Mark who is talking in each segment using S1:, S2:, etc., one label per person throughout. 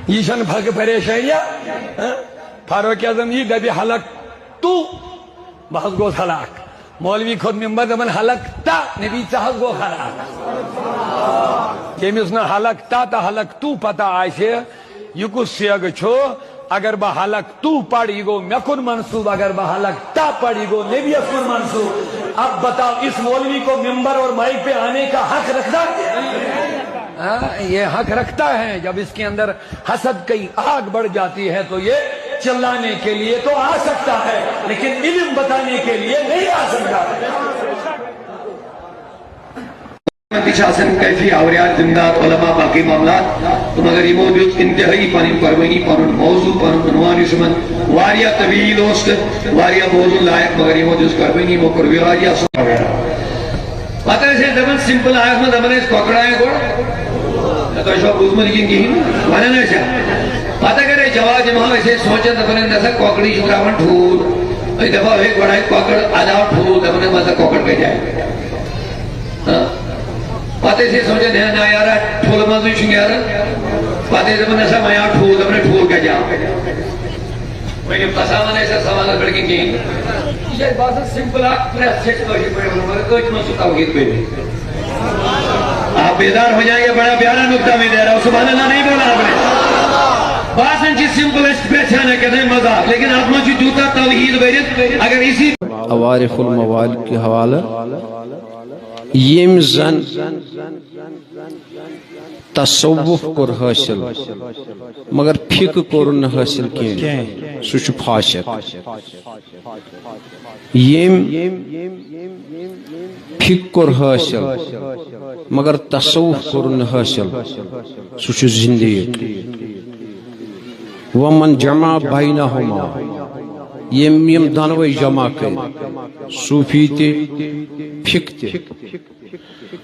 S1: یہ چھن پھک پریشانیاں فاروق اعظم یہ دبی حلق تو بہت گو ہلاک مولوی کھوت ممبر دبن حلق تا نبی چاہت گو ہلاک یمس نا حلق تا حلق تو پتہ آسے یہ کس سیگ چھو اگر بہ حلق تو پڑھ یہ گو مے کن منسوب اگر بہ حلق تا پڑھ یہ گو نبی کن منسوب اب بتاؤ اس مولوی کو ممبر اور مائک پہ آنے کا حق رکھتا یہ حق رکھتا ہے جب اس کے اندر حسد کی آگ بڑھ جاتی ہے تو یہ چلانے کے لیے تو آ سکتا ہے لیکن علم بتانے کے لیے نہیں آ سکتا
S2: کیفی آوریات زندات علماء باقی معاملات تو مگر یہ موجود انتہائی پانیم قربانی پانون موضوع پانون عنوان اسمن واریا طویل ہوست واریا موضوع لائق مگر یہ موجود قربانی موقر ویراجی اصلا پتہ ہے دبن سمپل آیت میں دبن اس کوکڑائیں گوڑ تو شاہ بوزمہ لیکن کی مانا نہیں چاہ پتہ کرے جواب جمعہ ویسے سوچا دبن اندسا کوکڑی شکراون ٹھول دبا ایک بڑا ایک کوکڑ آدھا ٹھول دبن مزا کوکڑ کے جائے پتہ سے سوچا دھیان آیا رہا ٹھول مزوی شنگیارا پتہ سے دبن ایسا میا ٹھول دبن ٹھول کے جا میں نے پسامان ایسا سوالہ بڑھکیں گے یہ بات سمپل آپ پریس سیٹ کوشی پڑے بنو کوئی مسو توحید کوئی نہیں آپ بیدار ہو جائیں گے بڑا پیارا نکتہ میں دے رہا ہوں سبحان اللہ نہیں بولا آپ نے بات انچی سمپلسٹ پہچانے کے نہیں مزہ لیکن آپ نے جوتا توحید بیرت اگر اسی
S3: عوارف الموال کے حوالہ یم زن تصوف کر حاصل مگر فقہ کر نہ حاصل کی سوچ فاسق یم فقہ کر حاصل مگر تصوف کر نہ حاصل سوچ زندگی ومن جمع بینہما یم دانوی جمع کر صوفی تے فقہ تے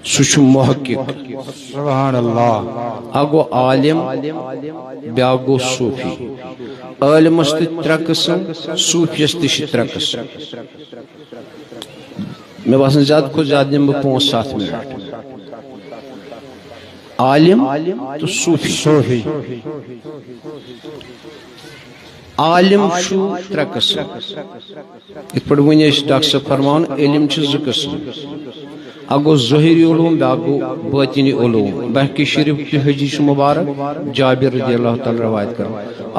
S3: سوچ محقق
S4: سبحان اللہ
S3: اگو عالم بیاگو صوفی عالم است ترقسم صوفی است ترقسم میں باسن زیادہ کو زیادہ نمبر 5-7 منٹ عالم تو صوفی عالم شو ترقسم ات پر ونی ڈاکٹر صاحب فرمان علم چھ زٕ قسم اگو ظاہری علوم باگو باطنی علوم بحقی شریف کی حدیث مبارک جابر رضی اللہ تعالی روایت کر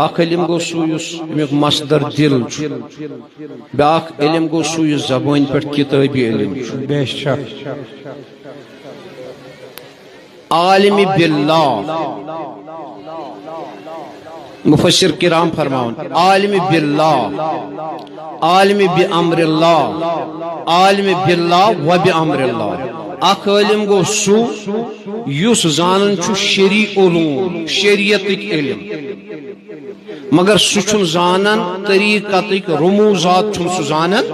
S3: اخ علم گو سویس امیک مصدر دل باق علم گو سویس زبان پر کتابی علم
S4: بے شک
S3: عالم باللہ مفسر کرام فرماؤن عالم باللہ عالم بامر اللہ عالم باللہ و بامر اللہ اخ علم گو سو یس زانن چھ شرعی علوم شریعتک علم مگر سچن زانن طریقتک رموزات چھن سو زانن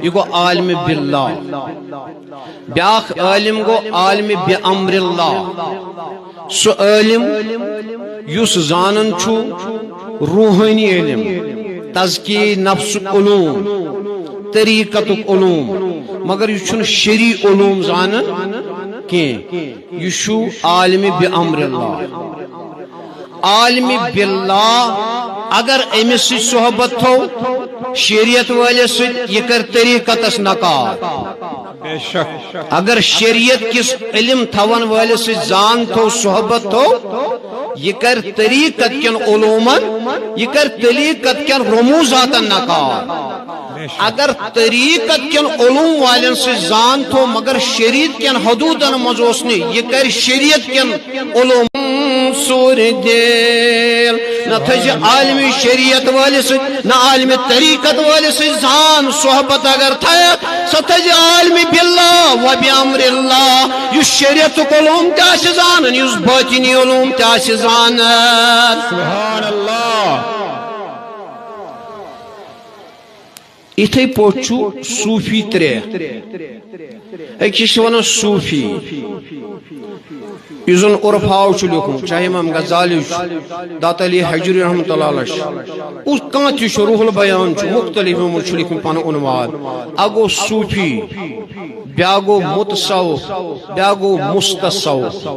S3: یہ گو عالم باللہ بیاخ عالم گو عالم بامر اللہ سو علم یس زانن چھو روحانی علم تزکی نفس علوم طریقتک علوم مگر یہ چھن شرعی علوم زانن کی یہ چھو عالم بامر اللہ عالم باللہ اگر امس صحبت تھو شریعت والے سے یہ کر طریقتس نکار اگر شریعت کس علم تھون والے سے زان تھو صحبت تھو یہ کر طریقت کن علومن یہ کر طریقت کن رموزاتن نکار اگر طریقت کن علوم والن سے زان تھو مگر شریعت کن حدودن مزوسنی یہ کر شریعت کن علوم سور دل نہ تھج عالم شریعت والے سے نہ عالم طریقت والے سے زان صحبت اگر تھا ستج عالم باللہ و بامر اللہ یس شریعت علوم تاش زانن یس باطنی علوم تاش زانن
S4: سبحان اللہ
S3: اتھے پوچھو صوفی ترے ایک چیز ونو صوفی یزن عرف ہاو چھو لکھوں چاہے امام غزالی دات علی حجری رحمت اللہ علیہ اس کانتی چھو روح البیان چھو مختلف امور چھو لکھوں پانا عنوان اگو صوفی بیا گو متصوف بیا گو مستصوف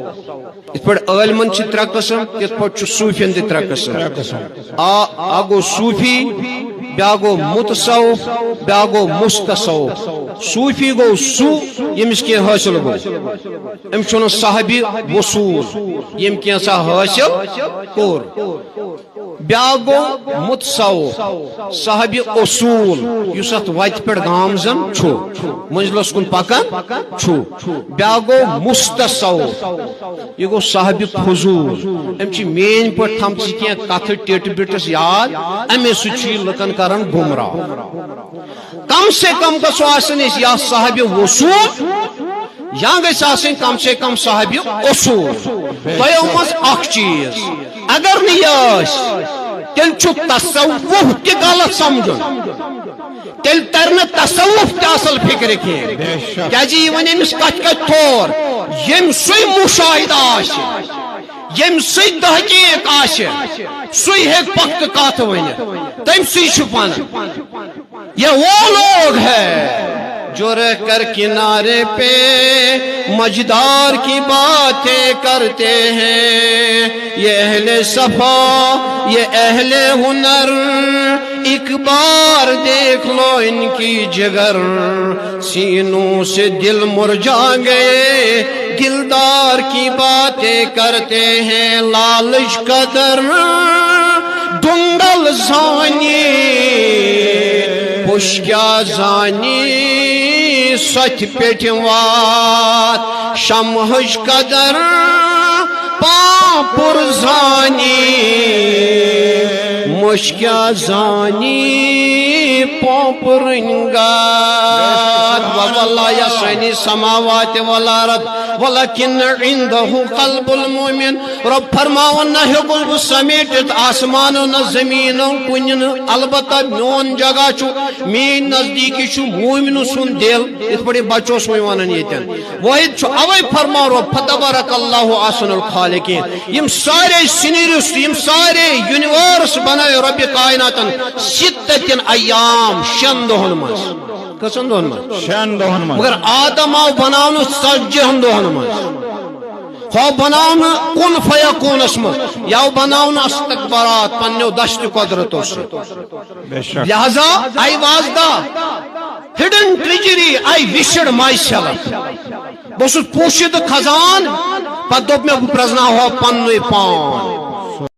S3: ات پہ عالمن ترے قسم تت پہ صوفین تہ ترے قسم آ گو صوفی بیا گو متصوف بیا گو مستصوف صوفی گو سو یمس کی حاصل گو ام چھن صاحبی وصول یم کی سا حاصل کور بیا گو متصوف صاحبی اصول یس ات وت پہ گامزن چھو منزلس کن پکان چھو بیا گو مستصوف یہ گو صاحبی فضول ام چھ مین پہ تھم کی کت ٹٹ بٹس یاد امے سچی لکن کرن گمراہ کم سے کم گھو آسن یا صاحب وصول یا گھس آسن کم سے کم صاحب اصول تیو مز اخ چیز اگر نیس تیل چھو تصوف تہ غلط سمجھن تیل ترن تصوف تہ اصل فکر کی کیا جی یہ ون امس کت کت تھور یم سی مشاہدہ یم سی تحقیق سی ہیک پخت کت ونت تم سی پن یہ وہ لوگ ہے جو رہ کر کنارے پہ مجدار کی باتیں کرتے ہیں یہ اہل صفا یہ اہل ہنر ایک بار دیکھ لو ان کی جگر سینوں سے دل مرجھا گئے دلدار کی باتیں کرتے ہیں لالچ قدر دنگل زانی پشکیا زانی سچ پیٹوات شمہش قدر پاپر زانی مشکیا زانی پاپر انگار واللہ یسنی سماوات والارض ولكن عنده قلب المؤمن رب فرماون نہ ہیکل بہ سمیٹت آسمان نہ زمین کن البتہ میون جگہ چھ مین نزدیکی چھ مومن سن دل اس پڑے بچوس میں ونن یتن واحد چھ اوے فرما رب فتبارک اللہ احسن الخالقین یم سارے سینریوس یم سارے یونیورس بنائے رب کائناتن ستتن ایام شن دہن مس کسن دہن مس
S4: شن دہن مس
S3: مگر آدم آو بناون 70 دہن مس خو بناون کن فیکونس مس یاو بناون استکبارات پنیو دشت قدرتو سے لہذا I was the hidden treasury I wished my self بہت پوشید خزان پتہ دوپ میں پرزنا ہوا پنوی پان